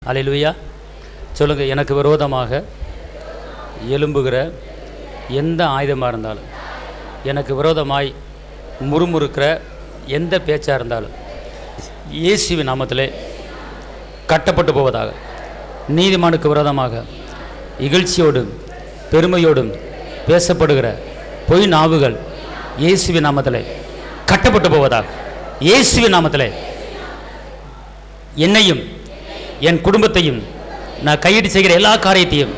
அல்லேலூயா சொல்லுங்க. எனக்கு விரோதமாக எழும்புகிற எந்த ஆயுதமாக இருந்தாலும், எனக்கு விரோதமாய் முறுமுறுக்கிற எந்த பேச்சாக இருந்தாலும் இயேசுவின் நாமத்திலே கட்டப்பட்டு போவதாக. நீதிமானுக்கு விரோதமாக இகழ்ச்சியோடும் பெருமையோடும் பேசப்படுகிற பொய் நாவுகள் இயேசுவின் நாமத்திலே கட்டப்பட்டு போவதாக. இயேசுவின் நாமத்திலே என்னையும் என் குடும்பத்தையும் நான் கையிட்டு செய்கிற எல்லா காரியத்தையும்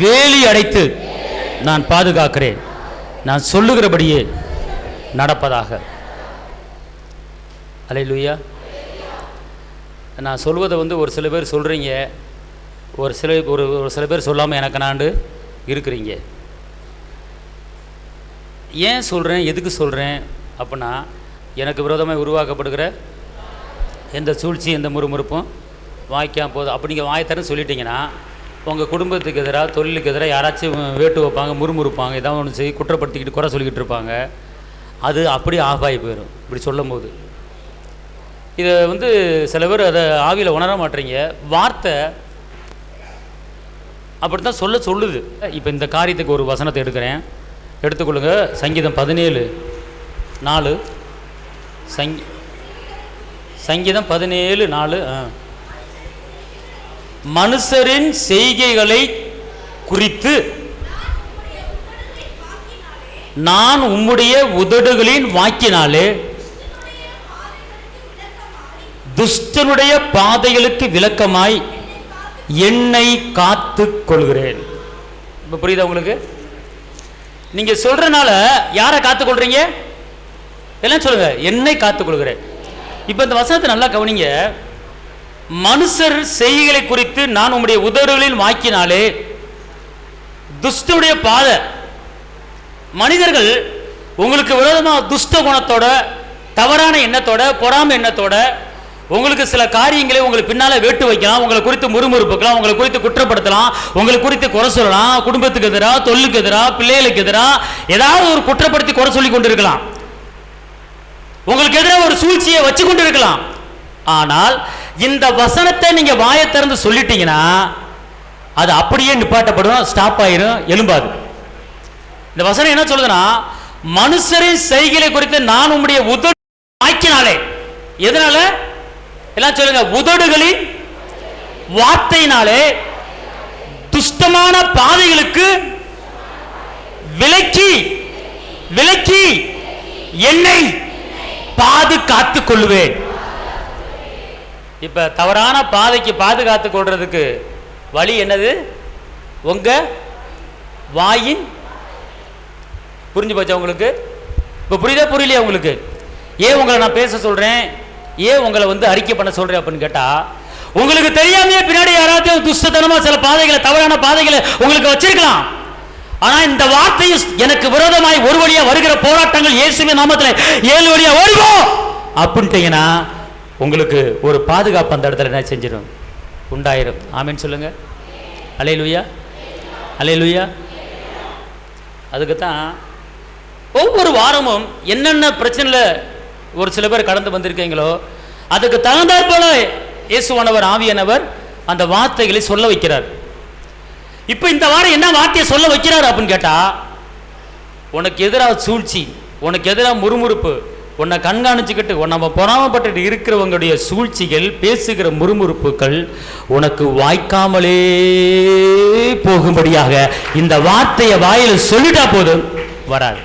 வேலி அடைத்து நான் பாதுகாக்கிறேன். நான் சொல்லுகிறபடியே நடப்பதாக. அல்லேலூயா. நான் சொல்வதை ஒரு சில பேர் சொல்கிறீங்க, ஒரு சில பேர் சொல்லாமல் எனக்கு நாண்டு இருக்கிறீங்க. ஏன் சொல்கிறேன், எதுக்கு சொல்கிறேன் அப்படின்னா, எனக்கு விரோதமாக உருவாக்கப்படுகிற எந்த சூழ்ச்சி எந்த முறுமுறுப்பும் வாய்க்காம போதும். அப்படி நீங்கள் வாய்த்தரன்னு சொல்லிட்டீங்கன்னா உங்கள் குடும்பத்துக்கு எதிராக தொழிலுக்கு எதிராக யாராச்சும் வேட்டு வைப்பாங்க, முறுமுறுப்பாங்க, ஏதாவது ஒன்று செய்ய குற்றப்படுத்திக்கிட்டு குறை சொல்லிக்கிட்டு இருப்பாங்க. அது அப்படி ஆஃப் ஆகி போயிடும் இப்படி சொல்லும் போது. இதை சில பேர் அதை ஆவியில் உணர மாட்டேறீங்க. வார்த்தை அப்படி தான் சொல்லுது. இப்போ இந்த காரியத்துக்கு ஒரு வசனத்தை எடுக்கிறேன், எடுத்துக்கொள்ளுங்க. சங்கீதம் 17:4. சங்கீதம் 17:4. மனுஷரின் செய்கைகளை குறித்து நான் உம்முடைய உதடுகளின் வாக்கினாலே துஷ்டனுடைய பாதைகளுக்கு விலக்கமாய் என்னை காத்து கொள்கிறேன். இப்போ புரியுதா உங்களுக்கு? நீங்க சொல்றதுனால யாரை காத்துக்கொள்றீங்க? எல்லாம் சொல்லுங்க, என்னை காத்துக்கொள்கிறேன். இப்போ இந்த வசனத்தை நல்லா கவனிங்க. மனுஷர் செய்கைகளை குறித்து நான் உம்முடைய உதடுகளின் வாக்கினாலே துஷ்டனுடைய பாதை. மனிதர்கள் உங்களுக்கு விரோதமாக துஷ்ட குணத்தோட, தவறான எண்ணத்தோட, பொறாமை எண்ணத்தோட உங்களுக்கு சில காரியங்களை உங்களுக்கு பின்னால வேட்டு வைக்கலாம், உங்களை குறித்து முறுமுறுப்புக்கலாம், உங்களை குறித்து குற்றப்படுத்தலாம், உங்களை குறித்து குறை சொல்லலாம். குடும்பத்துக்கு எதிராக, தொழிலுக்கு எதிராக, பிள்ளைகளுக்கு எதிராக ஏதாவது ஒரு குற்றப்படுத்தி குறை சொல்லி கொண்டிருக்கலாம். உங்களுக்கு எதிராக ஒரு சூழ்ச்சியை வச்சு கொண்டு இருக்கலாம். ஆனால் இந்த வசனத்தை நீங்க வாயை திறந்து சொல்லிட்டீங்கன்னா அது அப்படியே நிப்பாட்டப்படும், ஸ்டாப் ஆயிரும், எழும்பாது. இந்த வசனம் என்ன சொல்லுதுன்னா, மனுஷரின் செய்கைகளை குறித்து நான் உம்முடைய உதடு வாக்கினாலே. எதனால? எல்லாம் சொல்லுங்க, உதடுகளின் வார்த்தையினாலே துஷ்டமான பாதைகளுக்கு விலக்கி விலக்கி என்னை பாதுகாத்துக் கொள்வேன். இப்ப தவறான பாதைக்கு பாதுகாத்துக் கொள்றதுக்கு வழி என்னது? உங்க வாயின். புரிஞ்சு போச்சா உங்களுக்கு? இப்ப புரியுதா புரியலையா உங்களுக்கு? ஏன் உங்களை நான் பேச சொல்றேன், ஏன் உங்களை அறிக்கை பண்ண சொல்றேன் அப்படின்னு கேட்டா, உங்களுக்கு தெரியாமையே பின்னாடி யாராவது துஷ்டத்தனமா சில பாதைகளை, தவறான பாதைகளை உங்களுக்கு வச்சிருக்கலாம். ஆனா இந்த வார்த்தை எனக்கு விரோதமாய் ஒரு வழியா வருகிற போராட்டங்கள் இயேசுவின் நாமத்தில் 7 வழியா ஓடிவோம் அப்படின்ட்டீங்கன்னா உங்களுக்கு ஒரு பாதுகாப்பு அந்த இடத்துல என்ன செஞ்சிடும்? உண்டாயிரும். ஆமீன் சொல்லுங்க. அல்லேலூயா, அல்லேலூயா. அதுக்குத்தான் ஒவ்வொரு வாரமும் என்னென்ன பிரச்சனையில் ஒரு சில பேர் கடந்து வந்திருக்கீங்களோ அதுக்கு தகுந்தாற் போல இயேசுவானவர், ஆவியானவர் அந்த வார்த்தைகளை சொல்ல வைக்கிறார். இப்ப இந்த வாரம் என்ன வார்த்தையை சொல்ல வைக்கிறார் அப்படின்னு கேட்டா, உனக்கு எதிராக சூழ்ச்சி, உனக்கு எதிராக முறுமுறுப்பு, உன்னை கண்காணிச்சுக்கிட்டு நம்ம பொறாமப்பட்டு இருக்கிறவங்களுடைய சூழ்ச்சிகள், பேசுகிற முறுமுறுப்புகள் உனக்கு வாய்க்காமலே போகும்படியாக இந்த வார்த்தையை வாயில சொல்லிட்டா போதும், வராது.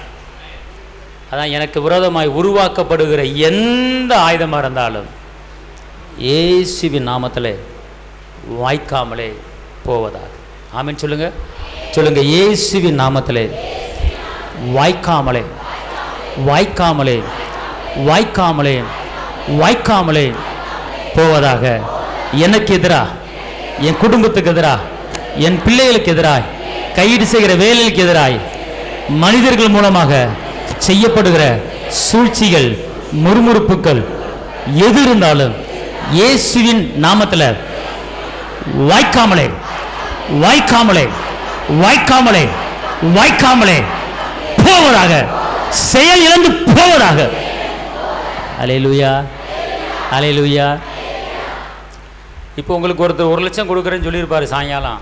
அதான் எனக்கு விரோதமாய் உருவாக்கப்படுகிற எந்த ஆயுதமாக இருந்தாலும் இயேசுவின் நாமத்திலே வாய்க்காமலே போவதாக. ஆமீன் சொல்லுங்க, சொல்லுங்க. இயேசுவின் நாமத்திலே வாய்க்காமலே வாய்க்காமலே வாய்க்காமலே வாய்க்காமலே போவதாக. எனக்கு எதிராக, என் குடும்பத்துக்கு எதிராக, என் பிள்ளைகளுக்கு எதிராக, கையீடு செய்கிற வேலைக்கு எதிராக மனிதர்கள் மூலமாக செய்யப்படுகிற சூழ்ச்சிகள், முறுமுறுப்புகள் எது இருந்தாலும் இயேசுவின் நாமத்தில் வாய்க்காமலே வாய்க்காமலே வாய்க்காமலே வாய்க்காமலே போவதாக, செயல் இழந்து போவதாக. அல்லேலூயா, அல்லேலூயா. இப்போ உங்களுக்கு ஒருத்தர் 1 லட்சம் கொடுக்குறேன்னு சொல்லியிருப்பாரு சாயங்காலம்.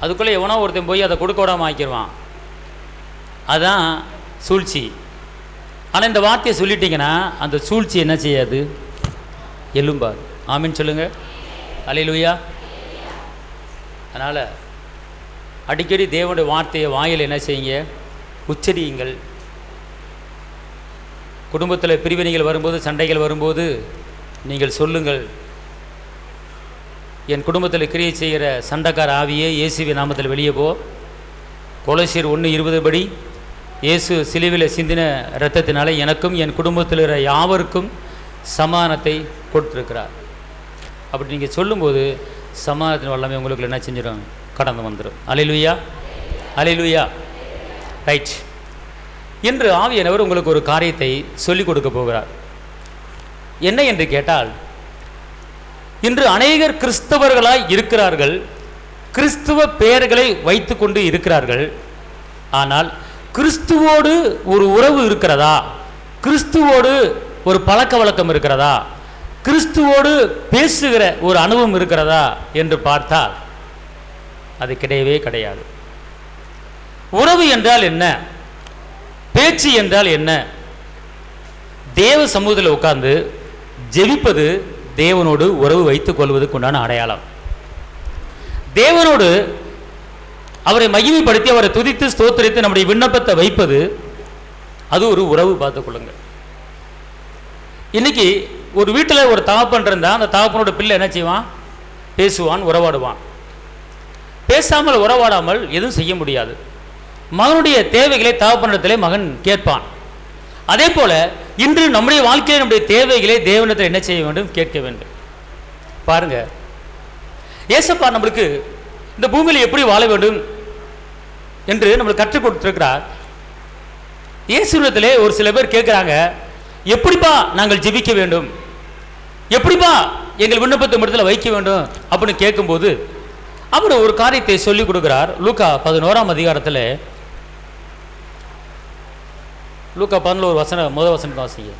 அதுக்குள்ளே எவனோ ஒருத்தன் போய் அதை கொடுக்க விடாமல் ஆக்கிடுவான். அதுதான் சூழ்ச்சி. ஆனால் இந்த வார்த்தையை சொல்லிட்டீங்கன்னா அந்த சூழ்ச்சி என்ன செய்யாது? எலும்பாது. ஆமீன் சொல்லுங்கள். அல்லேலூயா. அதனால் அடிக்கடி தேவனுடைய வார்த்தையை வாயில் என்ன செய்யுங்க? உச்சரியுங்கள். குடும்பத்தில் பிரிவினைகள் வரும்போது, சண்டைகள் வரும்போது நீங்கள் சொல்லுங்கள், என் குடும்பத்தில் கிரியை செய்கிற சண்டைக்கார ஆவியே இயேசுவின் நாமத்தில் வெளியே போ. கொலோசியர் 1:20 படி இயேசு சிலுவையில் சிந்தின இரத்தத்தினால எனக்கும் என் குடும்பத்தில் இருக்கிற யாவருக்கும் சமாதானத்தை கொடுத்துருக்கிறார். அப்படி நீங்கள் சொல்லும்போது சமாதானத்தின் வல்லமை உங்களுக்கு என்ன செஞ்சிடும்? கடந்து வந்துடும். அல்லேலூயா, அல்லேலூயா. ரைட். இன்று ஆவியானவர் உங்களுக்கு ஒரு காரியத்தை சொல்லிக் கொடுக்க போகிறார். என்ன என்று கேட்டால், இன்று அநேகர் கிறிஸ்தவர்களாய் இருக்கிறார்கள், கிறிஸ்துவ பெயர்களை வைத்து கொண்டு இருக்கிறார்கள். ஆனால் கிறிஸ்துவோடு ஒரு உறவு இருக்கிறதா? கிறிஸ்துவோடு ஒரு பழக்க வழக்கம் இருக்கிறதா? கிறிஸ்துவோடு பேசுகிற ஒரு அனுபவம் இருக்கிறதா என்று பார்த்தால் அது கிடையவே கிடையாது. உறவு என்றால் என்ன? பேச்சு என்றால் என்ன? தேவ சமூகத்தில் உட்கார்ந்து ஜெபிப்பது தேவனோடு உறவு வைத்துக் கொள்வதற்கு உண்டான அடையாளம். தேவனோடு அவரை மகிமைப்படுத்தி அவரை துதித்து ஸ்தோத்திரித்து நம்முடைய விண்ணப்பத்தை வைப்பது அது ஒரு உறவு. பார்த்துக் கொள்ளுங்கள். இன்னைக்கு ஒரு வீட்டில் ஒரு தகப்பன் இருந்தால் அந்த தகப்பனோட பிள்ளை என்ன செய்வான்? பேசுவான், உறவாடுவான். பேசாமல் உறவாடாமல் எதுவும் செய்ய முடியாது. மகனுடைய தேவைகளை தகப்பனிடத்திலே மகன் கேட்பான். அதே போல இன்று நம்முடைய வாழ்க்கையில் நம்முடைய தேவைகளை தேவனிடத்தில் என்ன செய்ய வேண்டும்? கேட்க வேண்டும். பாருங்க, ஏசப்பா நம்மளுக்கு இந்த பூமியில் எப்படி வாழ வேண்டும் என்று நம்மளுக்கு கற்றுக் கொடுத்திருக்கிறார். இயேசுவிடத்திலே ஒரு சில பேர் கேட்கிறாங்க, எப்படிப்பா நாங்கள் ஜெபிக்க வேண்டும், எப்படிப்பா எங்கள் விண்ணப்பத்தை இடத்துல வைக்க வேண்டும் அப்படின்னு கேட்கும்போது அவர் ஒரு காரியத்தை சொல்லிக் கொடுக்கிறார். லூக்கா 11ஆம் அதிகாரத்தில் லூக்கா 11 முதல் வசனம் வாசிங்க.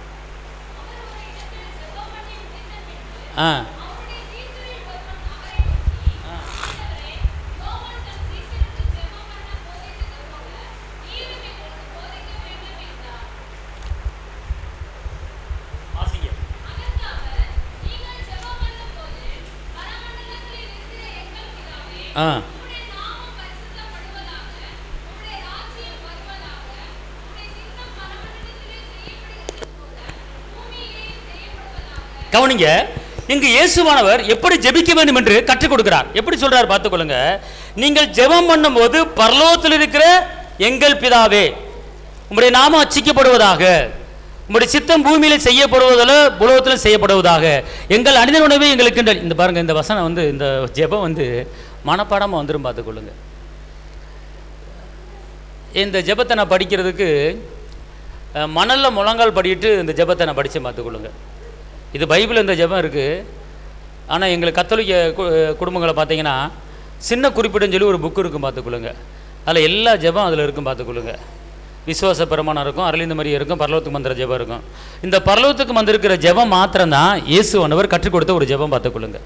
கவனிங்க, இங்கு இயேசுவானவர் எப்படி ஜெபிக்க வேண்டும் என்று கற்றுக் கொடுக்கிறார். எப்படி சொல்றார் பார்த்துக்கொள்ளுங்க. நீங்கள் ஜெபம் பண்ணும் போது பரலோகத்தில் இருக்கிற எங்கள் பிதாவே, உம்முடைய நாமம் அச்சிக்கப்படுவதாக, உம்முடைய சித்தம் பூமியில செய்யப்படுவதில் புலோகத்தில் செய்யப்படுவதாக, எங்கள் அணிந்த உணவை எங்களுக்கு. இந்த பாருங்க, இந்த வசனம் இந்த ஜெபம் மனப்பாடமாக வந்துடும். பார்த்துக்கொள்ளுங்க. இந்த ஜெபத்தை நான் படிக்கிறதுக்கு மணலில் முழங்கால் படிட்டு இந்த ஜெபத்தை நான் படித்தேன். பார்த்துக்கொள்ளுங்க. இது பைபிள் இந்த ஜெபம் இருக்குது. ஆனால் எங்களுக்கு கத்தோலிக்க குடும்பங்களை பார்த்தீங்கன்னா சின்ன குறிப்பிட்டுன்னு சொல்லி ஒரு புக்கு இருக்கும். பார்த்துக்கொள்ளுங்க. அதில் எல்லா ஜெபம் அதில் இருக்கும். பார்த்துக்கொள்ளுங்க. விசுவாச பிரமாணம் இருக்கும், அருளிந்த மாதிரி இருக்கும், பரலோகத்துக்கு மந்திர ஜெபம் இருக்கும். இந்த பரலோகத்துக்கு மந்திருக்கிற ஜெபம் மாத்திரம்தான் இயேசுவானவர் கற்றுக் கொடுத்த ஒரு ஜெபம். பார்த்துக்கொள்ளுங்க.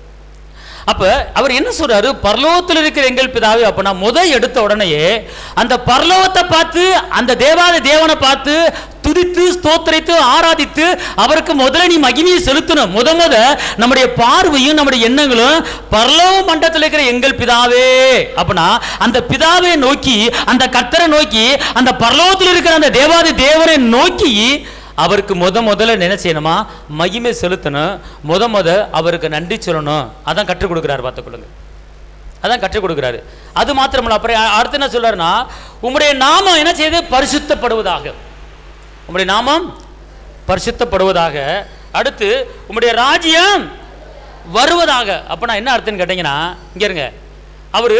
அப்ப அவர் என்ன சொல்றாரு? பரலோகத்தில் இருக்கிற எங்கள் பிதாவே. அப்ப நான் எடுத்த உடனேயே அந்த பரலோகத்தை பார்த்து, அந்த தேவாதி தேவனை பார்த்து துதித்து ஸ்தோத்திரித்து ஆராதித்து அவருக்கு முதல்ல நீ மகிமையை செலுத்தணும். நம்முடைய பார்வையும் நம்முடைய எண்ணங்களும் பரலோக மண்டலத்தில் இருக்கிற எங்கள் பிதாவே. அப்படின்னா அந்த பிதாவை நோக்கி, அந்த கர்த்தரை நோக்கி, அந்த பரலோகத்தில் இருக்கிற அந்த தேவாதி தேவனை நோக்கி அவருக்கு முதல்ல என்ன செய்யணுமா? மகிமை செலுத்தணும். அவருக்கு நன்றி சொல்லணும். அதான் கற்றுக் கொடுக்கிறாரு. பார்த்துக்கொள்ளுங்க. அதான் கற்றுக் கொடுக்கிறாரு. அது மாத்திரமல்ல, அப்புறம் அடுத்து என்ன சொல்றாருன்னா, உம்முடைய நாமம் என்ன செய்து? பரிசுத்தப்படுவதாக. உம்முடைய நாமம் பரிசுத்தப்படுவதாக. அடுத்து உம்முடைய ராஜ்யம் வருவதாக. அப்பனா என்ன அர்த்தம்னு கேட்டீங்கன்னா, இங்க இருங்க, அவரு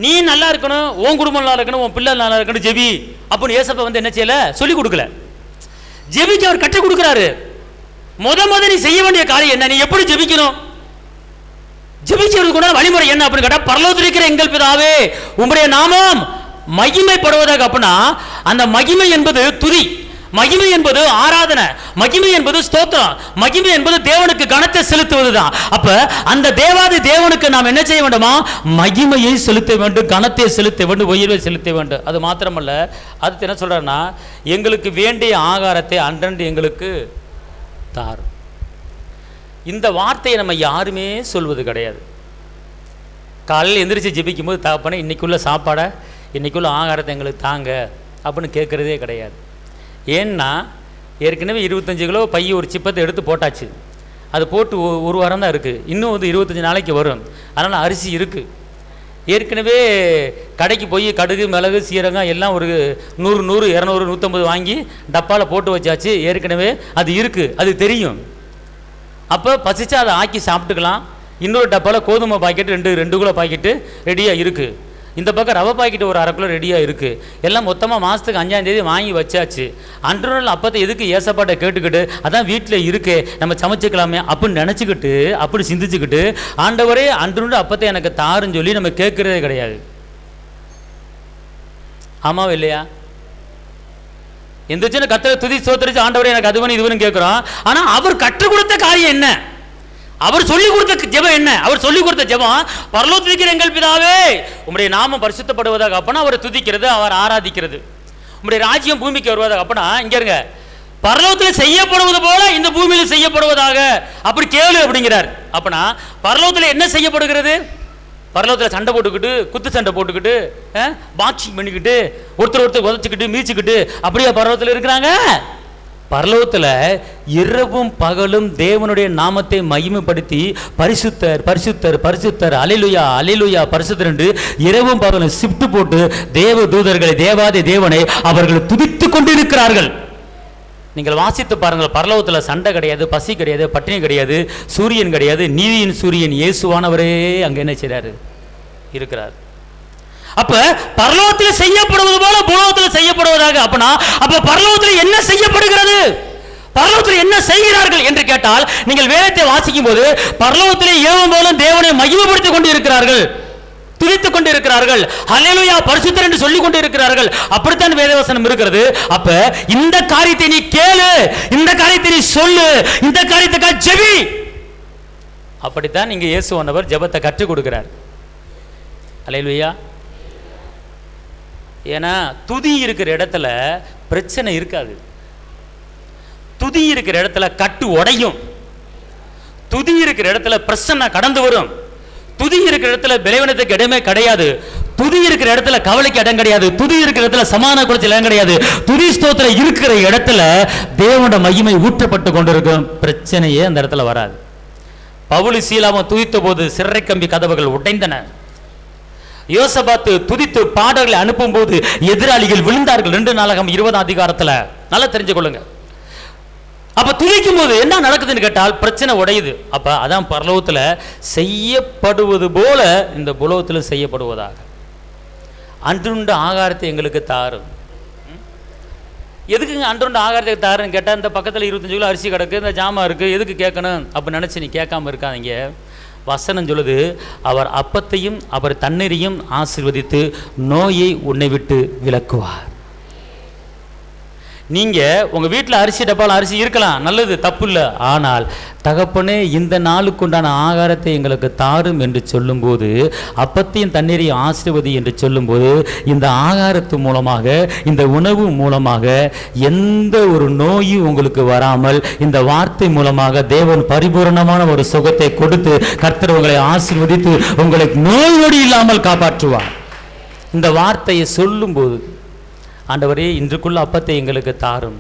நீ நல்லா இருக்கணும், உன் குடும்பம் நல்லா இருக்கணும், உன் பிள்ளை நல்லா இருக்கணும், ஜெபி அப்படின்னு ஏசப்பா வந்து என்ன செய்யல, சொல்லி கொடுக்கல. ஜெபிக்க அவர் கற்றுக் கொடுக்கிறாரு. முத நீ செய்ய வேண்டிய காரியம் என்ன, நீ எப்படி ஜெபிக்கணும், ஜெபிக்கிறதுக்கு வழிமுறை என்ன அப்படின்னு கேட்டா, பரலோகத்தில் இருக்கிற எங்கள் பிதாவே உம்முடைய நாமம் மகிமைப்படுவதாக. அப்படின்னா அந்த மகிமை என்பது துதி, மகிமை என்பது ஆராதனை, மகிமை என்பது ஸ்தோத்திரம், மகிமை என்பது தேவனுக்கு கனத்தை செலுத்துவதுதான். அப்ப அந்த தேவாதி தேவனுக்கு நாம் என்ன செய்ய வேண்டுமா, மகிமையை செலுத்த வேண்டும், கனத்தை செலுத்த வேண்டும், உயர்வை செலுத்த வேண்டும். அது மாத்திரமல்ல, அது என்ன சொல்றாருன்னா, எங்களுக்கு வேண்டிய ஆகாரத்தை அன்றன்று எங்களுக்கு தாரும். இந்த வார்த்தையை நம்ம யாருமே சொல்வது கிடையாது. காலையில் எந்திரிச்சு ஜெபிக்கும் போது தகப்பனே இன்னைக்குள்ள சாப்பாடை, இன்னைக்குள்ள ஆகாரத்தை எங்களுக்கு தாங்க அப்படின்னு கேட்கறதே கிடையாது. ஏன்னா ஏற்கனவே 25 கிலோ பை ஒரு சிப்பத்தை எடுத்து போட்டாச்சு, அது போட்டு ஒரு வாரம் தான் இருக்குது, இன்னும் வந்து 25 நாளைக்கு வரும். அதனால் அரிசி இருக்குது. ஏற்கனவே கடைக்கு போய் கடுகு மிளகு சீரகம் எல்லாம் ஒரு 100 200 150 வாங்கி டப்பாவில் போட்டு வச்சாச்சு. ஏற்கனவே அது இருக்குது, அது தெரியும். அப்போ பசிச்சா அதை ஆக்கி சாப்பிட்டுக்கலாம். இன்னொரு டப்பாவில் கோதுமை பாக்கெட்டு 2 கிலோ பாக்கெட்டு ரெடியாக இருக்குது. இந்த பக்கம் ரவை பாக்கெட்டு ஒரு 1/2 கிலோ ரெடியாக இருக்குது. எல்லாம் மொத்தமாக மாதத்துக்கு 5ஆம் தேதி வாங்கி வச்சாச்சு. அன்று நாள் அப்பத்தை எதுக்கு ஏசப்பாட்டை கேட்டுக்கிட்டு, அதான் வீட்டில் இருக்கே நம்ம சமைச்சிக்கலாமே அப்படின்னு நினச்சிக்கிட்டு, அப்படி சிந்திச்சுக்கிட்டு, ஆண்டவரே அன்று அப்பத்தை எனக்கு தாருன்னு சொல்லி நம்ம கேட்குறதே கிடையாது. ஆமாவா இல்லையா? எந்த சின்ன கத்தரை துதி சோத்தரிச்சு ஆண்டவரே எனக்கு அதுவனு இதுவனு கேட்குறோம். ஆனால் அவர் கற்றுக் கொடுத்த காரியம் என்ன, அவர் சொல்லிக் கொடுத்த ஜெபம் என்ன? அவர் சொல்லிக் கொடுத்த ஜெபம் பரலோகத்தில் இருக்கிற எங்கள் பிதாவே உம்முடைய நாமம் பரிசுத்தப்படுவதாக. அப்பனா அவரை துதிக்கிறது, அவர் ஆராதிக்கிறது. உம்முடைய ராஜ்யம் பூமிக்கு வருவதாக. அப்பனா இங்க இருங்க, பரலோகத்தில் செய்யப்படுவது போல இந்த பூமியில் செய்யப்படுவதாக அப்படி கேளு அப்படிங்கிறார். அப்பனா பரலோகத்தில் என்ன செய்யப்படுகிறது? பரலோகத்தில் சண்டை போட்டுக்கிட்டு, குத்து சண்டை போட்டுக்கிட்டு, பாக்ஸிங் பண்ணிக்கிட்டு, ஒருத்தர் உதச்சிக்கிட்டு மீச்சுக்கிட்டு அப்படியே பரலோகத்தில் இருக்கிறாங்க? பரலோகத்தில் இரவும் பகலும் தேவனுடைய நாமத்தை மகிமைப்படுத்தி பரிசுத்தர் பரிசுத்தர் பரிசுத்தர் அல்லேலூயா அல்லேலூயா பரிசுத்தர் என்று இரவும் பகலும் ஷிஃப்ட் போட்டு தேவ தூதர்களை தேவாதி தேவனை அவர்கள் துதித்துக் கொண்டிருக்கிறார்கள். நீங்கள் வாசித்து பாருங்கள். பரலோகத்தில் சண்டை கிடையாது, பசி கிடையாது, பட்டினி கிடையாது, சூரியன் கிடையாது. நீதியின் சூரியன் இயேசுவானவரே அங்கே என்ன செய்றாரு, இருக்கிறார். அப்ப பரலோகத்தில் செய்யப்படுவது போல பூலோகத்தில் செய்யப்படுவதாக. அப்பனா அப்ப பரலோகத்தில் என்ன செய்யப்படுகிறது, பரலோகத்தில் என்ன செய்கிறார்கள் என்று கேட்டால், நீங்கள் வேதத்தை வாசிக்கும் போது பரலோகத்திலே இரவும் பகலும் தேவனை மகிமைப்படுத்திக் கொண்டு இருக்கிறார்கள், துதித்துக் கொண்டு இருக்கிறார்கள், அல்லேலூயா பரிசுத்தர் என்று சொல்லிக் கொண்டு இருக்கிறார்கள். அப்படித்தான் வேதவசனம் இருக்கிறது. அப்ப இந்த காரியத்தை நீ கேளு, இந்த காரியத்தை நீ சொல்லு, இந்த காரியத்துக்காக ஜெபி. அப்படித்தான் இங்க இயேசுவானவர் ஜெபத்தை கற்றுக் கொடுக்கிறார். அல்லேலூயா. ஏன்னா துதி இருக்கிற இடத்துல பிரச்சனை இருக்காது, துதி இருக்கிற இடத்துல கட்டு உடையும், துதி இருக்கிற இடத்துல பிரச்சனை கடந்து வரும், துதி இருக்கிற இடத்துல பலவீனத்துக்கு இடமே கிடையாது, துதி இருக்கிற இடத்துல கவலைக்கு இடம் கிடையாது, துதி இருக்கிற இடத்துல சமாதான குறைச்சல் இடம் கிடையாது. துதி ஸ்தோத்திரம் இருக்கிற இடத்துல தேவனோட மகிமை ஊற்றப்பட்டு கொண்டிருக்கும், பிரச்சனையே அந்த இடத்துல வராது. பவுல் சீலாவும் துதித்த போது சிறை கம்பி கதவுகள் உடைந்தன. யோசபாத்து துதித்து பாடல்களை அனுப்பும் போது எதிராளிகள் விழுந்தார்கள். 2 நாளாகமம் 20ஆம் அதிகாரத்துல நல்லா தெரிஞ்சு கொள்ளுங்க. அப்ப துதிக்கும் போது என்ன நடக்குதுன்னு கேட்டால் பிரச்சனை உடையுது. அப்ப அதான் பரலோகத்துல செய்யப்படுவது போல இந்த புலோகத்தில் செய்யப்படுவதாக. அன்றுண்ட ஆகாரத்தை எங்களுக்கு தாரும். எதுக்குங்க அன்றுண்ட ஆகாரத்தை தாருன்னு கேட்டால், இந்த பக்கத்தில் 25 கிலோ அரிசி கிடக்கு, இந்த ஜாமான் இருக்குது, எதுக்கு கேட்கணும் அப்படின்னு நினச்சி நீ கேட்காம இருக்காதீங்க. வசனம் சொல்லுது, அவர் அப்பத்தையும் அவர் தண்ணீரையும் ஆசீர்வதித்து நோயை உன்னை விட்டு விலக்குவார். நீங்க உங்க வீட்டில் அரிசி டப்பால் அரிசி இருக்கலாம், நல்லது, தப்பு இல்லை. ஆனால் தகப்பனே இந்த நாளுக்குண்டான ஆகாரத்தை எங்களுக்கு தாரும் என்று சொல்லும்போது, அப்பத்தையும் தண்ணீரையும் ஆசீர்வதி என்று சொல்லும்போது, இந்த ஆகாரத்து மூலமாக, இந்த உணவு மூலமாக எந்த ஒரு நோயும் உங்களுக்கு வராமல், இந்த வார்த்தை மூலமாக தேவன் பரிபூர்ணமான ஒரு சுகத்தை கொடுத்து கர்த்தர் உங்களை ஆசீர்வதித்து உங்களை நோய் நொடி இல்லாமல் காப்பாற்றுவார். இந்த வார்த்தையை சொல்லும்போது, ஆண்டவரே இன்றுக்குள்ள அப்பத்தை எங்களுக்கு தாரும்,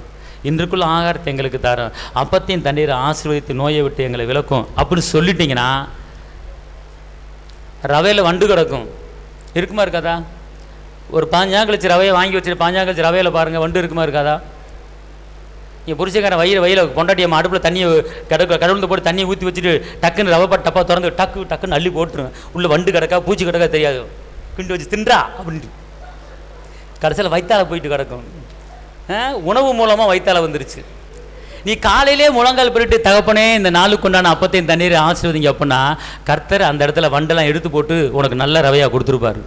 இன்றுக்குள்ள ஆகாரத்தை எங்களுக்கு தாரும், அப்பத்தையும் தண்ணீரை ஆசீர்வதித்து நோயை விட்டு எங்களை விலக்கும் அப்படின்னு சொல்லிட்டீங்கன்னா, ரவையில் வண்டு கிடக்கும், இருக்குமா இருக்காதா? ஒரு 5 நாள் கழிச்சு ரவையை வாங்கி வச்சுட்டு 5 நாள் கழிச்சு ரவையில் பாருங்கள், வண்டு இருக்குமா இருக்காதா? என் புருஷக்காரன் வயிறு பொண்டாட்டியம்மா அடுப்பில் தண்ணியை கடவுள் போட்டு தண்ணியை ஊற்றி வச்சுட்டு டக்குன்னு ரவை டப்பா திறந்து டக்குன்னு அள்ளி போட்டுருவேன். உள்ள வண்டு கிடக்கா பூச்சி கிடக்கா தெரியாது. கிண்டு வச்சு தின்றா அப்படின்ட்டு கடைசியில் வயிற்றால போயிட்டு கிடக்கும். உணவு மூலமாக வயிற்றால வந்துருச்சு. நீ காலையிலே முழங்கால் பிரிட்டு தகப்பனே இந்த நாளுக்கு உண்டான அப்பத்தையும் தண்ணீர் ஆசீர்வதிங்க அப்படின்னா கர்த்தர் அந்த இடத்துல வண்டெல்லாம் எடுத்து போட்டு உனக்கு நல்ல ரவையாக கொடுத்துருப்பாரு.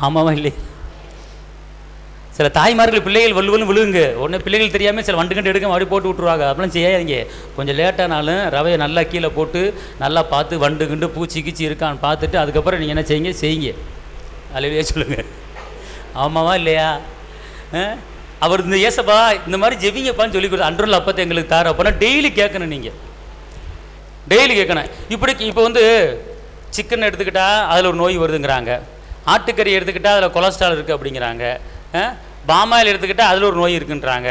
ஆமாவா இல்லையா? சில தாய்மார்கள் பிள்ளைகள் வலுவலும் விழுகுங்க, உடனே பிள்ளைகள் தெரியாமல் சில வண்டு கண்டு எடுக்க அப்படி போட்டு விட்ருவாங்க. அப்படிலாம் செய்யாதீங்க. கொஞ்சம் லேட்டானாலும் ரவையை நல்லா கீழே போட்டு நல்லா பார்த்து வண்டு கிண்டு பூச்சி கீச்சி இருக்கான்னு பார்த்துட்டு அதுக்கப்புறம் நீங்கள் என்ன செய்யுங்க. அல்லேலூயா சொல்லுங்கள். ஆமாவா இல்லையா? அவர் இந்த ஏசப்பா இந்த மாதிரி ஜெபிங்கப்பான்னு சொல்லி கொடுத்து அன்றுள்ள அப்பத்தை எங்களுக்கு தார அப்போனா டெய்லி கேட்கணும். நீங்கள் டெய்லி கேட்கணும். இப்போ வந்து சிக்கன் எடுத்துக்கிட்டால் அதில் ஒரு நோய் வருதுங்கிறாங்க, ஆட்டுக்கறி எடுத்துக்கிட்டால் அதில் கொலஸ்ட்ரால் இருக்குது அப்படிங்கிறாங்க, பாமாயில் எடுத்துக்கிட்டால் அதில் ஒரு நோய் இருக்குன்றாங்க,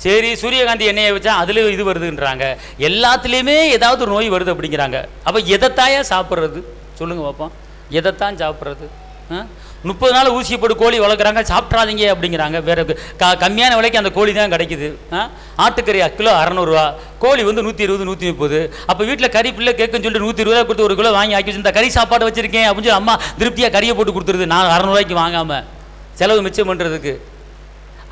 சரி சூரியகாந்தி எண்ணெயை வச்சா அதில் இது வருதுன்றாங்க, எல்லாத்துலேயுமே ஏதாவது ஒரு நோய் வருது அப்படிங்கிறாங்க. அப்போ எதைத்தாயா சாப்பிட்றது சொல்லுங்கள் பார்ப்போம்? எதைத்தான் சாப்பிட்றது? 30 நாள் ஊசி போட்டு கோழி வளர்க்குறாங்க, சாப்பிட்றாதீங்க அப்படிங்கிறாங்க. வேறு கம்மியான விலைக்கு அந்த கோழி தான் கிடைக்குது. ஆட்டுக்கறி கிலோ 600 ரூபா, கோழி வந்து 120 130. அப்போ வீட்டில் கறி பிள்ளை கேட்குன்னு சொல்லிட்டு 120 கொடுத்து 1 கிலோ வாங்கி ஆக்கி வச்சு இந்த கறி சாப்பாடு வச்சுருக்கேன் அப்படின்னு சொல்லி அம்மா திருப்தியாக கறியை போட்டு கொடுத்துருது. நான் 600 ரூபாய்க்கு வாங்காமல் செலவு மிச்சம் பண்ணுறதுக்கு.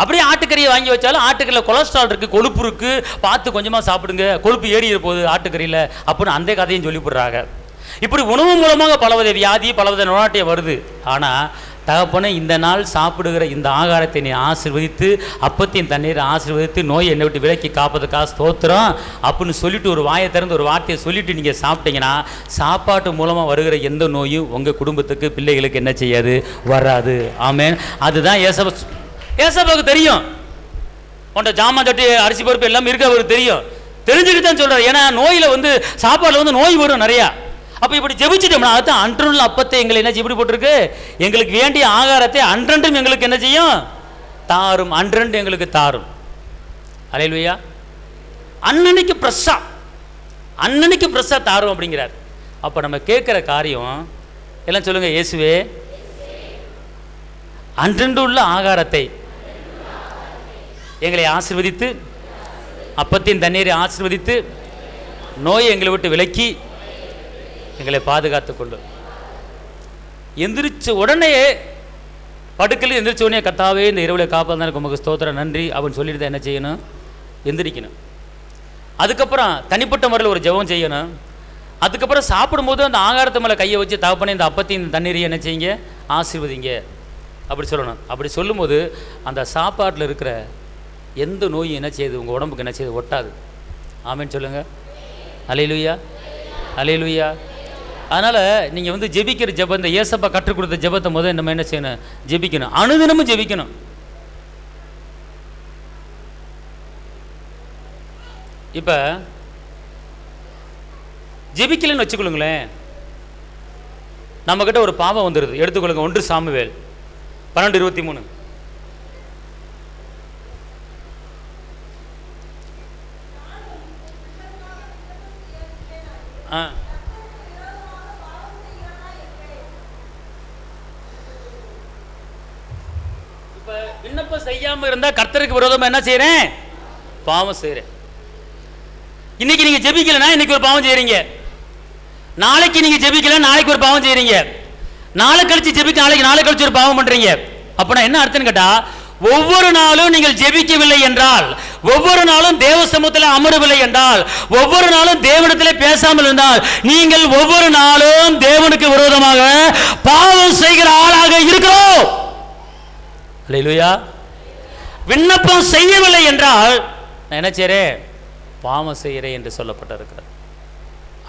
அப்படியே ஆட்டுக்கறியை வாங்கி வச்சாலும் ஆட்டுக்கறியில் கொலஸ்ட்ரால் இருக்குது, கொழுப்பு இருக்குது, பார்த்து கொஞ்சமாக சாப்பிடுங்க, கொழுப்பு ஏறிட போகுது ஆட்டுக்கறியில் அப்படின்னு அந்த கதையும் சொல்லி போடுறாங்க. இப்படி உணவு மூலமாக பலவித வியாதி பலவித நோயாட்டியம் வருது. ஆனால் தகப்பனே இந்த நாள் சாப்பிடுகிற இந்த ஆகாரத்தை நீ ஆசீர்வதித்து அப்பத்தையும் தண்ணீரை ஆசீர்வதித்து நோயை என்னை விட்டு விலக்கி காப்பதுக்காக ஸ்தோத்திரம் அப்படின்னு சொல்லிட்டு ஒரு வாயை திறந்து ஒரு வார்த்தையை சொல்லிட்டு நீங்கள் சாப்பிட்டீங்கன்னா சாப்பாட்டு மூலமாக வருகிற எந்த நோயும் உங்கள் குடும்பத்துக்கு பிள்ளைகளுக்கு என்ன செய்யாது, வராது. ஆமேன். அதுதான் ஏசப்பாவுக்கு தெரியும். உன்ட ஜாமான் தட்டி அரிசி பருப்பு எல்லாமே இருக்க அவருக்கு தெரியும். தெரிஞ்சுக்கிட்டு தான் சொல்கிறார். ஏன்னா நோயில் வந்து சாப்பாடில் வந்து நோய் வரும் நிறையா. அப்போ இப்படி ஜெபிச்சிட்டோம்னா அதுதான் அன்றுள்ள அப்பத்தை எங்களை என்ன எப்படி போட்டிருக்கு, எங்களுக்கு வேண்டிய ஆகாரத்தை அன்றன்றும் எங்களுக்கு என்ன செய்யும், தாரும். அன்றன்று எங்களுக்கு தாரும். அல்லேலூயா. அன்னன்னைக்கு ஃப்ரெஷ்ஷாக தாரும் அப்படிங்கிறார். அப்போ நம்ம கேட்குற காரியம் எல்லாம் சொல்லுங்க, இயேசுவே அன்றன்று உள்ள ஆகாரத்தை எங்களை ஆசீர்வதித்து அப்பத்தின் தண்ணீரை ஆசீர்வதித்து நோயை எங்களை விட்டு விலக்கி எங்களை பாதுகாத்து கொண்டு எந்திரிச்ச உடனே படுக்கையில் எந்திரிச்ச உடனே கர்த்தாவே இந்த இரவில் காப்பாற்ற உமக்கு ஸ்தோத்திரம் நன்றி அப்படின்னு சொல்லிட்டு தான் என்ன செய்யணும், எந்திரிக்கணும். அதுக்கப்புறம் தனிப்பட்ட முறையில் ஒரு ஜெபம் செய்யணும். அதுக்கப்புறம் சாப்பிடும்போது அந்த ஆகாரத்து மேலே கையை வச்சு தகப்பனே இந்த அப்பத்தையும் இந்த தண்ணீரையும் என்ன செய்யுங்க, ஆசீர்வதிங்க அப்படி சொல்லணும். அப்படி சொல்லும்போது அந்த சாப்பாட்டில் இருக்கிற எந்த நோயும் என்ன செய்யுது, உங்கள் உடம்புக்கு என்ன செய்யுது, ஒட்டாது. ஆமேன்னு சொல்லுங்கள். அல்லேலூயா, அல்லேலூயா. அதனால் நீங்கள் வந்து ஜெபிக்கிற ஜெபம், இந்த ஏசப்பா கற்றுக் கொடுத்த ஜெபத்தை முதல் நம்ம என்ன செய்யணும், ஜெபிக்கணும். அனுதினமும் ஜெபிக்கணும். இப்போ ஜெபிக்கலன்னு வச்சுக்கொள்ளுங்களேன், நம்மக்கிட்ட ஒரு பாவம் வந்துடுது. எடுத்துக்கொள்ளுங்க 1 சாமுவேல் 12:23. இப்போ விண்ணப்பம் செய்யாமல் இருந்தால் கர்த்தருக்கு விரோதமாக என்ன செய்கிறேன், பாவம் செய்கிறேன். இன்னைக்கு நீங்கள் ஜெபிக்கலைன்னா இன்னைக்கு ஒரு பாவம் செய்கிறீங்க. நாளைக்கு நீங்கள் ஜெபிக்கல நாளைக்கு ஒரு பாவம் செய்கிறீங்க. நாளை கழிச்சு ஜெபிக்க நாளை கழிச்சு ஒரு பாவம் பண்ணுறீங்க. அப்படின்னா என்ன அர்த்தம்னு கேட்டால், ஒவ்வொரு நாளும் நீங்கள் ஜெபிக்கவில்லை என்றால், ஒவ்வொரு நாளும் தேவ சமூகத்தில் அமரவில்லை என்றால், ஒவ்வொரு நாளும் தேவனிடத்தில் பேசாமல் இருந்தால், நீங்கள் ஒவ்வொரு நாளும் தேவனுக்கு விரோதமாக பாவம் செய்கிற ஆளாக இருக்கிறோம். அல்லேலூயா. விண்ணப்பம் செய்யவில்லை என்றால் நான் என்ன செய்கிறேன், பாவம் செய்கிறேன் என்று சொல்லப்பட்டிருக்கிறது.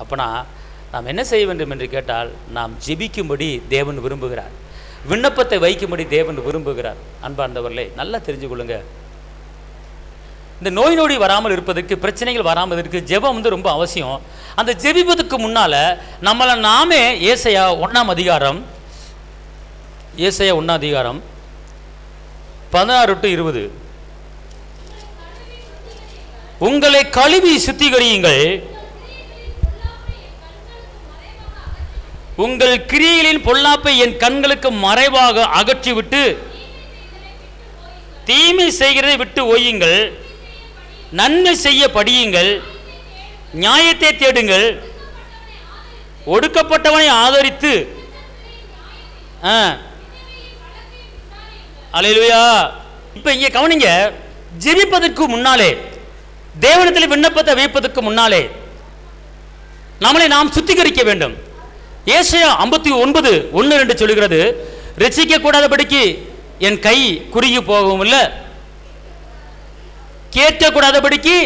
அப்பனா நாம் என்ன செய்ய வேண்டும் என்று கேட்டால், நாம் ஜெபிக்கும்படி தேவன் விரும்புகிறார், விண்ணப்பத்தை வைக்கும்படி தேவன் விரும்புகிறார். அன்பார்ந்தவர்களே நல்லா தெரிஞ்சு கொள்ளுங்க, இந்த நோய் நொடி வராமல் இருப்பதற்கு, பிரச்சனைகள் வராமல் இருக்கு ஜெபம் வந்து ரொம்ப அவசியம். அந்த ஜெபிப்பதற்கு முன்னால் நம்மளை நாமே ஏசாயா 1 அதிகாரம் 16-20 உங்களை கழுவி சுத்திகரியுங்கள், உங்கள் கிரியைகளின் பொல்லாப்பை என் கண்களுக்கு மறைவாக அகற்றிவிட்டு தீமை செய்கிறதை விட்டு ஓயுங்கள், நன்மை செய்ய படியுங்கள், நியாயத்தை தேடுங்கள், ஒடுக்கப்பட்டவனை ஆதரித்து அல்லேலூயா. இப்ப இங்க கவனிங்க, ஜெபிப்பதற்கு முன்னாலே, தேவனிடத்தில் விண்ணப்பத்தை வைப்பதற்கு முன்னாலே நம்மளை நாம் சுத்திகரிக்க வேண்டும். ஏசாயா 59:1-2 சொல்லுகிறது, ரட்சிக்க கூடாதபடிக்கு என் கை குறுகி போகவும் இல்லை, கேட்க கூடாதபடிக்கு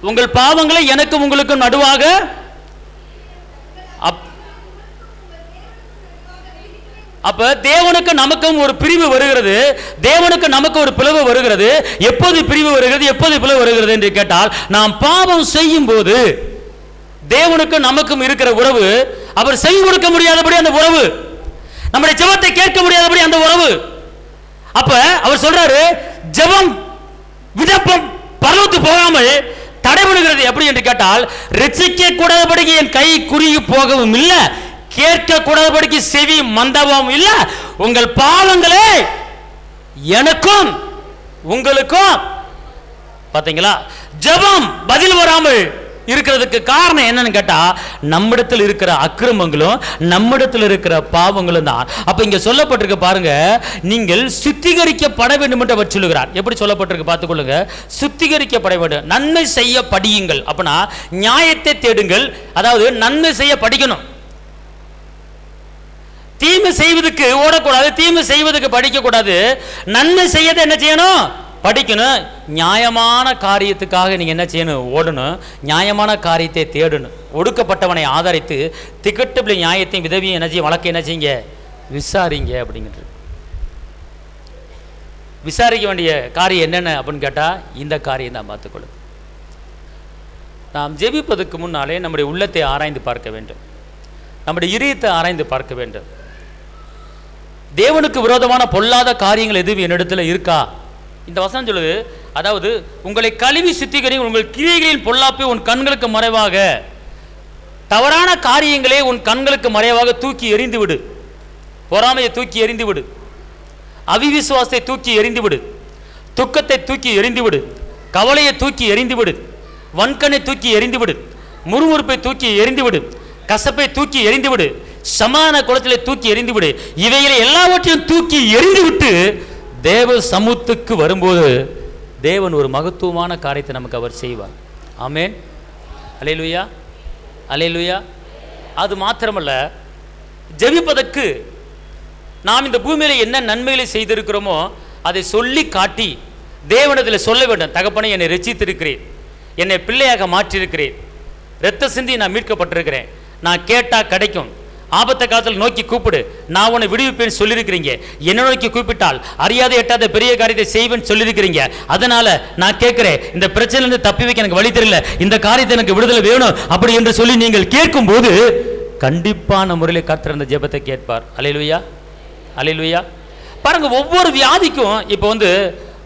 உங்கள் பாவங்களை எனக்கும் உங்களுக்கும் நடுவாக அப்ப தேவனுக்கு நமக்கும் ஒரு பிரிவு வருகிறது, தேவனுக்கு நமக்கு ஒரு பிளவு வருகிறது. எப்போது பிரிவு வருகிறது, எப்போது பிளவு வருகிறது என்று கேட்டால், நாம் பாவம் செய்யும் போது தேவனுக்கு நமக்கும் இருக்கிற உறவு, அவர் செவி கொடுக்க முடியாதபடி அந்த உறவு, நம்முடைய ஜெபத்தை கேட்க முடியாதபடி அந்த உறவு. அப்ப அவர் சொல்றாரு, ஜெபம் விண்ணப்பம் பரலோகத்துக்கு போகாமல் தடைபடுகிறது. எப்படி என்று கேட்டால், ரட்சிக்க கூடாதபடிக்கு என் கை குறுகி போகவும் இல்லை, கேட்க கூடாதபடிக்கு செவி மந்தவும் இல்லை, உங்கள் பாவங்களே எனக்கும் உங்களுக்கும். பாத்தீங்களா, ஜெபம் பதில் வராமல் இருக்கிறதுக்கு காரணம் என்னன்னு கேட்டா, நம்மிடத்தில் இருக்கிற அக்கிரமங்களும் நம்மிடத்தில் இருக்கிற பாவங்களும் தான். அப்ப இங்க சொல்லப்பட்டிருக்கு பாருங்க, நீங்கள் சுத்திகரிக்கப்பட வேண்டும் என்று அவர் சொல்லுகிறார். எப்படி சொல்லப்பட்டிருக்கு பார்த்துக்கொள்ளுங்க, சுத்திகரிக்கப்பட வேண்டும், நன்மை செய்ய படியுங்கள். அப்படின்னா நியாயத்தை தேடுங்கள், அதாவது நன்மை செய்ய படிக்கணும். தீமை செய்வதற்கு ஓடக்கூடாது, தீமை செய்வதற்கு படிக்க கூடாது, நன்மை செய்யதை என்ன செய்யணும், படிக்கணும். நியாயமான காரியத்துக்காக நீங்க என்ன செய்யணும், ஓடணும். நியாயமான காரியத்தை தேடணும். ஒடுக்கப்பட்டவனை ஆதரித்து திக்கட்டு நியாயத்தையும் விதவியும் என்ன செய்ய, வழக்கை என்ன செய்யுங்க, விசாரிங்க அப்படிங்கிறது. விசாரிக்க வேண்டிய காரியம் என்னென்ன அப்படின்னு கேட்டா, இந்த காரியம் தான் பார்த்துக்கொள்ளும். நாம் ஜெபிப்பதற்கு முன்னாலே நம்முடைய உள்ளத்தை ஆராய்ந்து பார்க்க வேண்டும், நம்முடைய இதயத்தை ஆராய்ந்து பார்க்க வேண்டும். தேவனுக்கு விரோதமான பொல்லாத காரியங்கள் எதுவும் என்னிடத்தில் இருக்கா? இந்த வசனம் சொல்லுது, அதாவது உங்களை கழுவி சுத்திகரி, உங்கள் கிரியைகளின் பொல்லாப்பை உன் கண்களுக்கு மறைவாக, தவறான காரியங்களே உன் கண்களுக்கு மறைவாக தூக்கி எறிந்து விடு. பொறாமையை தூக்கி எறிந்து விடு, அவிவிசுவாசத்தை தூக்கி எறிந்து விடு, துக்கத்தை தூக்கி எறிந்து விடு, கவலையை தூக்கி எறிந்து விடு, வன்கனை தூக்கி எறிந்து விடு, முறுமுறுப்பை தூக்கி எறிந்து விடு, கசப்பை தூக்கி எறிந்து விடு, சமான குளத்திலே தூக்கி எறிந்து விடு. இவைகளை எல்லாவற்றையும் தூக்கி எறிந்து விட்டு தேவ சமூகத்துக்கு வரும்போது தேவன் ஒரு மகத்துவமான காரியத்தை நமக்கு அவர் செய்வார். ஆமென், அல்லேலூயா, அல்லேலூயா. அது மாத்திரமல்ல, ஜெபிப்பதற்கு நாம் இந்த பூமியில என்ன நன்மைகளை செய்திருக்கிறோமோ அதை சொல்லி காட்டி தேவனிடத்தில் சொல்ல வேண்டும். தகப்பனே, என்னை ரட்சித்திருக்கிறேன், என்னை பிள்ளையாக மாற்றியிருக்கிறேன், இரத்த சிந்தி நான் மீட்கப்பட்டிருக்கிறேன், நான் கேட்டா கிடைக்கும், ஆபத்த காலத்தில் நோக்கி கூப்பிடு, நான் உன்னை விடுவிப்பேன் சொல்லியிருக்கிறீங்க, என்ன நோக்கி கூப்பிட்டால் அறியாத எட்டாத பெரிய காரியத்தை செய்வேன் சொல்லியிருக்கிறீங்க. அதனால நான் கேட்கிறேன், இந்த பிரச்சனையிலிருந்து தப்பி வைக்க எனக்கு வழி தெரியல, இந்த காரியத்தை எனக்கு விடுதலை வேணும் அப்படி என்று சொல்லி நீங்கள் கேட்கும் போது கண்டிப்பான முறையில் கர்த்தர் அந்த ஜெபத்தை கேட்பார். அல்லேலூயா, அல்லேலூயா. பாருங்க, ஒவ்வொரு வியாதிக்கும் இப்போ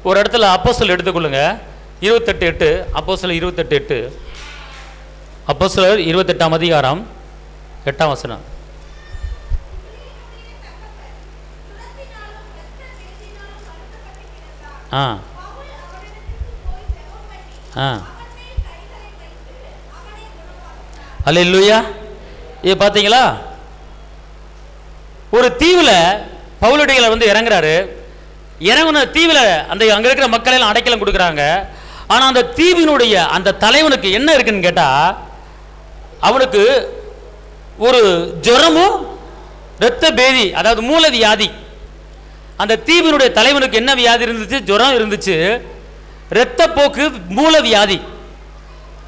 ஒரு இடத்துல அப்போஸ்தலர் எடுத்துக்கொள்ளுங்க, 28:8, அப்போஸ்தலர் 28:8, அப்போஸ்தலர் 28ஆம் அதிகாரம் 8ஆம் வசனம். அல்லேலூயா. இது பார்த்தீங்களா, ஒரு தீவில் பவுலடிகளை இறங்குறாரு. இறங்குன தீவில் அந்த அங்கே இருக்கிற மக்கள் எல்லாம் அடைக்கலம் கொடுக்குறாங்க. ஆனால் அந்த தீவினுடைய அந்த தலைவனுக்கு என்ன இருக்குன்னு கேட்டால், அவனுக்கு ஒரு ஜுரமும் இரத்த பேதி, அதாவது மூல வியாதி. அந்த தீவினுடைய தலைவனுக்கு என்ன வியாதி இருந்துச்சு? ஜுரம் இருந்துச்சு, இரத்த போக்கு, மூல வியாதி.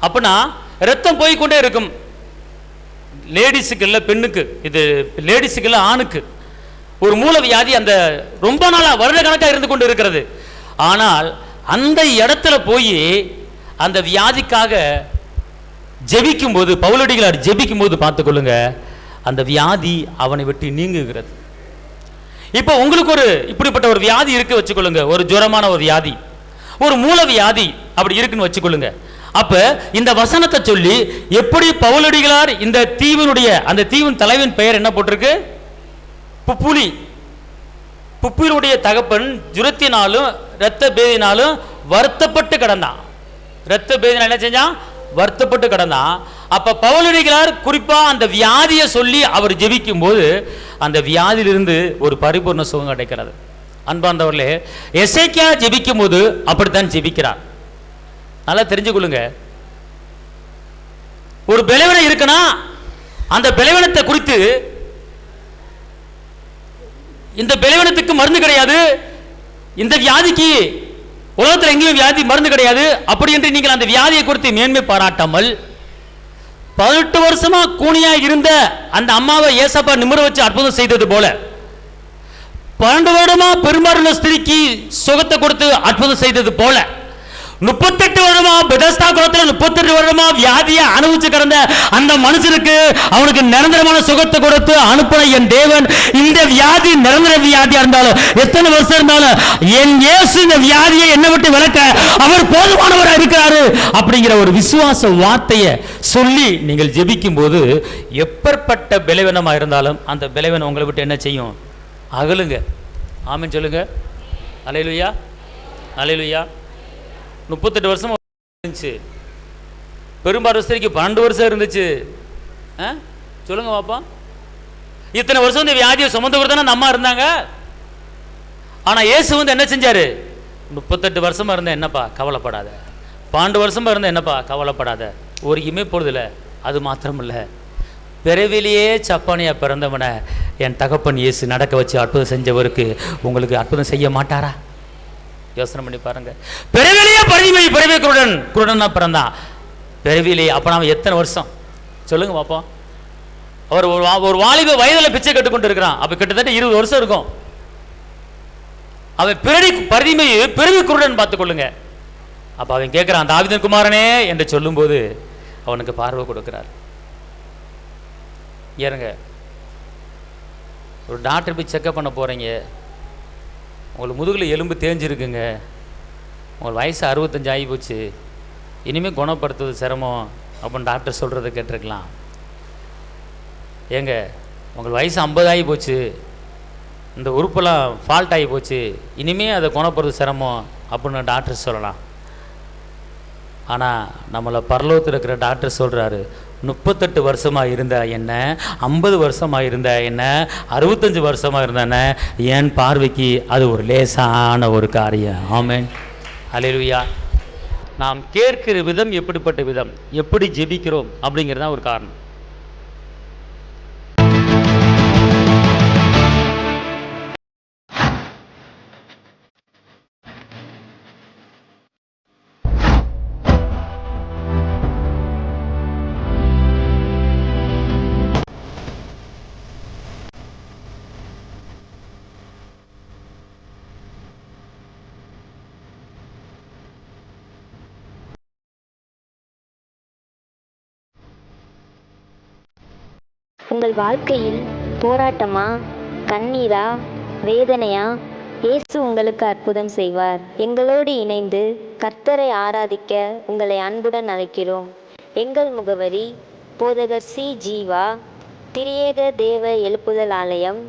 அப்படின்னா இரத்தம் போய்கொண்டே இருக்கும். லேடிஸுக்கு இல்லை பெண்ணுக்கு, இது லேடிஸுக்கு இல்லை ஆணுக்கு ஒரு மூல வியாதி அந்த ரொம்ப நாளாக வருட கணக்காக இருந்து கொண்டு இருக்கிறது. ஆனால் அந்த இடத்துல போய் அந்த வியாதிக்காக ஜெபிக்கும் போது, பவுலடிகளார் ஜெபிக்கும் போது பார்த்துக்கொள்ளுங்க, அந்த வியாதி அவனை விட்டு நீங்குகிறது. இப்போ உங்களுக்கு ஒரு இப்படிப்பட்ட ஒரு வியாதி இருக்கு வச்சுக்கொள்ளுங்க, ஒரு ஜுரமான ஒரு வியாதி, ஒரு மூல வியாதி அப்படி இருக்குன்னு வச்சுக்கொள்ளுங்க. அப்ப இந்த வசனத்தை சொல்லி எப்படி பவுலடிகளார் இந்த தீவினுடைய அந்த தீவின் தலைவன் பெயர் என்ன போட்டிருக்கு? புப்புலி. புப்புலினுடைய தகப்பன் ஜுரத்தினாலும் இரத்த பேதினாலும் வருத்தப்பட்டு கிடந்தான். இரத்த பேதினால் என்ன செஞ்சான்? வருத்தப்பட்டு கிடந்தான். அப்ப பவுலடிகளார் குறிப்பா அந்த வியாதியை சொல்லி அவர் ஜெபிக்கும் போது அந்த வியாதியிலிருந்து ஒரு பரிபூர்ண சுகம் கிடைக்கிறது. அன்பார்ந்தவர்களே, எசேக்கியா ஜெபிக்கும் போது அப்படித்தான் ஜெபிக்கிறார். நல்லா தெரிஞ்சுக்கொள்ளுங்க. ஒரு பலவீனம் இருக்குன்னா அந்த பலவீனத்தை குறித்து, இந்த பலவீனத்துக்கு மருந்து கிடையாது, இந்த வியாதிக்கு உலகத்தில் எங்கேயும் வியாதி மருந்து கிடையாது அப்படி என்று நீங்கள் அந்த வியாதியை குறித்து மேன்மை பாராட்டாமல் 18 வருஷமா கூனியா இருந்த அந்த அம்மாவை ஏசப்பா நிமிர வச்சு அற்புதம் செய்தது போல 12 வருடமா பெரும்பாலுள்ள ஸ்திரிக்கு சுகத்தை கொடுத்து அற்புதம் செய்தது போல 38 வருடமா பெதஸ்தா குளத்தில் 38 வருடமா வியாதியை அனுபவிச்சு கிடந்த அந்த மனுஷனுக்கு அவனுக்கு நிரந்தரமான சுகத்தை கொடுத்து அனுப்பின என் தேவன், இந்த வியாதி நிரந்தர வியாதியா இருந்தாலும் எத்தனை வருஷம் இருந்தாலும் என் இயேசு இந்த வியாதியை என்னை விட்டு விலக்க அவர் போதுமானவராக இருக்கிறாரு அப்படிங்கிற ஒரு விசுவாச வார்த்தையை சொல்லி நீங்கள் ஜெபிக்கும் போது எப்பேற்பட்ட பலவீனமா இருந்தாலும் அந்த பலவீனம் உங்களை விட்டு என்ன செய்யும்? அகலுங்க. ஆமென் சொல்லுங்க. அல்லேலூயா, அல்லேலூயா. 38 வருஷம் இருந்துச்சு, பெரும்பாலும் ஸ்திரிக்கு 12 வருஷம் இருந்துச்சு. சொல்லுங்க பாப்பா. இத்தனை வருஷம் இந்த வியாதியை சுமந்து தானே அந்த அம்மா இருந்தாங்க. ஆனா இயேசு வந்து என்ன செஞ்சாரு? 38 வருஷமா இருந்த என்னப்பா கவலைப்படாத, 12 வருஷமா இருந்த என்னப்பா கவலைப்படாத, ஒரு இமை பொழுதுல. அது மாத்திரமில்ல, பிறவிலேயே சப்பானியா பிறந்தவனை என் தகப்பன் இயேசு நடக்க வச்சு அற்புதம் செஞ்சவருக்கு உங்களுக்கு அற்புதம் செய்ய மாட்டாரா? யோசனை பண்ணி பாருங்க. பிறவிலேயே பிறவி குருடனா பிறந்தான். பிறவிலேயே அப்ப நாம எத்தனை வருஷம் சொல்லுங்க பாப்போம். அவர் ஒரு வாலிப வயதுல பிச்சை கட்டுக்கொண்டு இருக்கிறான். அப்ப கிட்டத்தட்ட 20 வருஷம் இருக்கும். அவன் பிறவி குருடன் பார்த்துக் கொள்ளுங்க. அப்ப அவன் கேட்கிறான், தாவீதின் குமாரனே என்று சொல்லும் போது அவனுக்கு பார்வை கொடுக்கிறார். ஏறுங்க, ஒரு டாக்டர் போய் செக்அப் பண்ண போறீங்க, உங்களுக்கு முதுகில் எலும்பு தேஞ்சிருக்குங்க, உங்களுக்கு வயசு 65 ஆகி போச்சு, இனிமேல் குணப்படுத்துவது சிரமம் அப்படின்னு டாக்டர் சொல்கிறத கேட்டிருக்கலாம். ஏங்க, உங்களுக்கு வயசு 50 ஆகி போச்சு, இந்த உறுப்பெல்லாம் ஃபால்ட் ஆகி போச்சு, இனிமேல் அதை குணப்படுறது சிரமம் அப்படின்னு டாக்டர் சொல்லலாம். ஆனால் நம்மளை பரலோகத்தில் இருக்கிற டாக்டர் சொல்கிறாரு, 38 வருஷமாக இருந்த என்ன, 50 வருஷமாக இருந்த என்ன, 65 வருஷமாக இருந்த என்ன, என் பார்வைக்கு அது ஒரு லேசான ஒரு காரியம். ஆமென், அல்லேலூயா. நாம் கேட்கிற விதம் எப்படிப்பட்ட விதம், எப்படி ஜெபிக்கிறோம் அப்படிங்கிறது தான் ஒரு காரணம். உங்கள் வாழ்க்கையில் போராட்டமா, கண்ணீரா, வேதனையா? இயேசு உங்களுக்கு அற்புதம் செய்வார். எங்களோடு இணைந்து கர்த்தரை ஆராதிக்க உங்களை அன்புடன் அழைக்கிறோம். எங்கள் முகவரி: போதகர் சி. ஜீவா, திரியேக தேவ எழுப்புதல் ஆலயம்,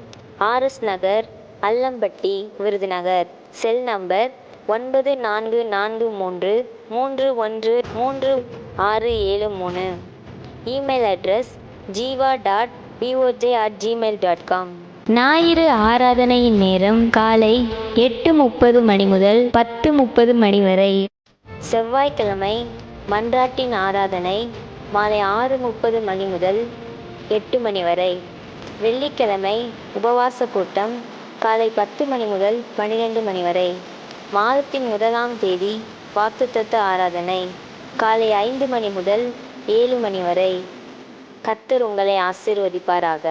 RS நகர், Allampatti, Virudhunagar. Cell number 9443313673. Email address jiva.boj@gmail.com. ஞாயிறு ஆராதனையின் நேரம் காலை 8:30 மணி முதல் 10:30 மணி வரை. செவ்வாய்க்கிழமை மன்றாட்டின் ஆராதனை மாலை 6:30 மணி முதல் 8 மணி வரை. வெள்ளிக்கிழமை உபவாச கூட்டம் காலை 10 மணி முதல் 12 மணி வரை. மாதத்தின் 1ஆம் தேதி வாக்குத்தத்த ஆராதனை காலை 5 மணி முதல் 7 மணி வரை. கர்த்தர் உங்களை ஆசீர்வதிப்பாராக.